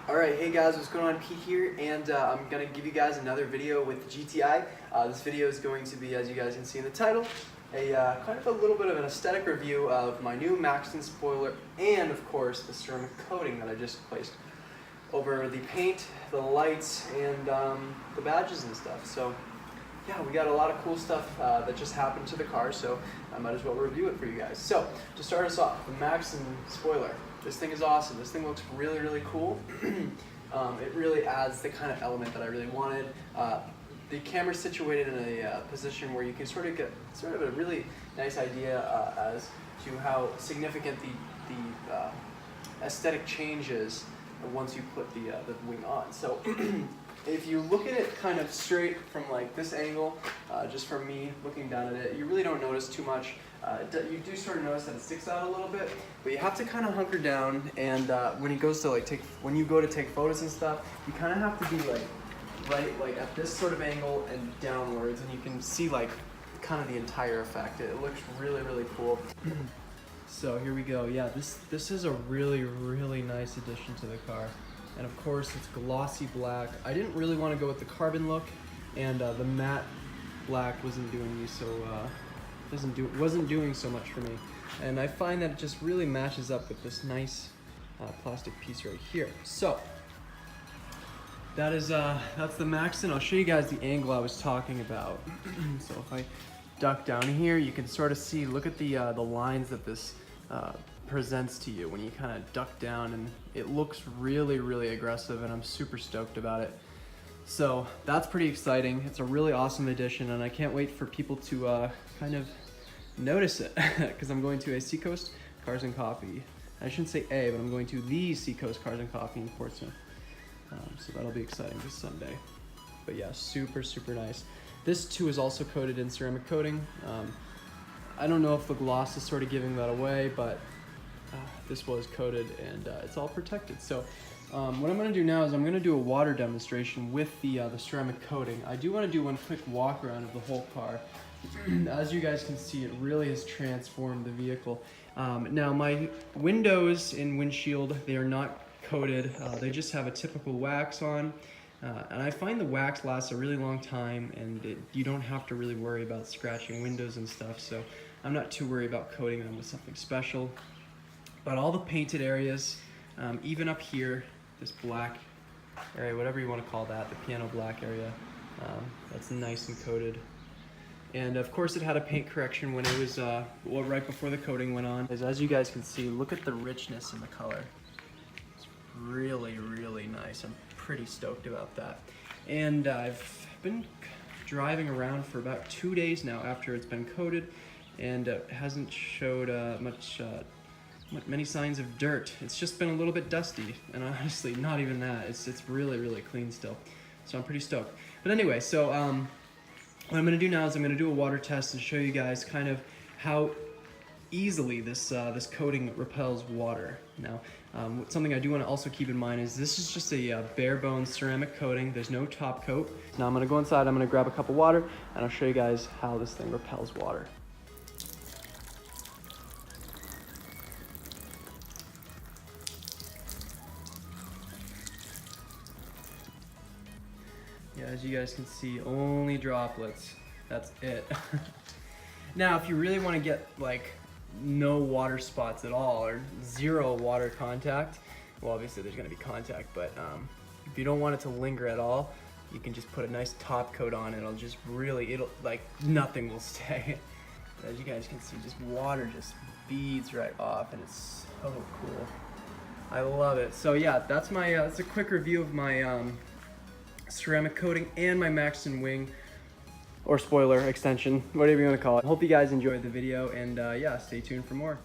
Alright, hey guys, what's going on? Pete here, and I'm going to give you guys another video with GTI. This video is going to be, as you guys can see in the title, a kind of a little bit of an aesthetic review of my new Maxton spoiler and, of course, the ceramic coating that I just placed over the paint, the lights, and the badges and stuff. So, yeah, we got a lot of cool stuff that just happened to the car, so I might as well review it for you guys. So, to start us off, the Maxton spoiler. This thing is awesome. This thing looks really, really cool. It really adds the kind of element that I really wanted. The camera's situated in a position where you can sort of get a really nice idea as to how significant the aesthetic change is once you put the wing on. So if you look at it kind of straight from like this angle, just from me looking down at it, you really don't notice too much. You do sort of notice that it sticks out a little bit, but you have to kind of hunker down, and when you go to take photos and stuff, you kind of have to be right at this sort of angle and downwards, and you can see like kind of the entire effect. It looks really, really cool. So here we go. Yeah, this is a really, really nice addition to the car, and of course it's glossy black. I didn't really want to go with the carbon look, and the matte black wasn't doing me so. Wasn't doing so much for me, and I find that it just really matches up with this nice plastic piece right here. So that's the Maxton. I'll show you guys the angle I was talking about. So if I duck down here, you can sort of see. Look at the lines that this presents to you when you kind of duck down, and it looks really, really aggressive, and I'm super stoked about it. So that's pretty exciting. It's a really awesome addition, and I can't wait for people to kind of notice it because I'm going to a Seacoast Cars and Coffee. I shouldn't say a, but I'm going to the Seacoast Cars and Coffee in Portsmouth. So that'll be exciting this Sunday. But yeah, super, super nice. This too is also coated in ceramic coating. I don't know if the gloss is sort of giving that away, but this was coated, and it's all protected. So what I'm going to do now is I'm going to do a water demonstration with the ceramic coating. I do want to do one quick walk around of the whole car. As you guys can see, it really has transformed the vehicle. Now my windows and windshield, they are not coated. They just have a typical wax on. And I find the wax lasts a really long time, and you don't have to really worry about scratching windows and stuff. So I'm not too worried about coating them with something special. But all the painted areas, even up here, this black area, whatever you want to call that, the piano black area, that's nice and coated. And of course it had a paint correction when it was right before the coating went on. As you guys can see, look at the richness in the color. It's really, really nice. I'm pretty stoked about that. And I've been driving around for about 2 days now after it's been coated, and it hasn't showed many signs of dirt. It's just been a little bit dusty, and honestly, not even that. It's really, really clean still. So I'm pretty stoked. But anyway, so what I'm going to do now is I'm going to do a water test and show you guys kind of how easily this coating repels water. Now, something I do want to also keep in mind is this is just a bare bones ceramic coating. There's no top coat. Now I'm going to go inside, I'm going to grab a cup of water, and I'll show you guys how this thing repels water. Yeah, as you guys can see, only droplets. That's it. Now, if you really want to get like no water spots at all or zero water contact, well, obviously there's going to be contact, but if you don't want it to linger at all, you can just put a nice top coat on. It'll like nothing will stay. As you guys can see, just water just beads right off, and it's so cool. I love it. So yeah, that's my that's a quick review of my ceramic coating and my Maxton wing or spoiler extension, whatever you want to call it. Hope you guys enjoyed the video, and yeah, stay tuned for more.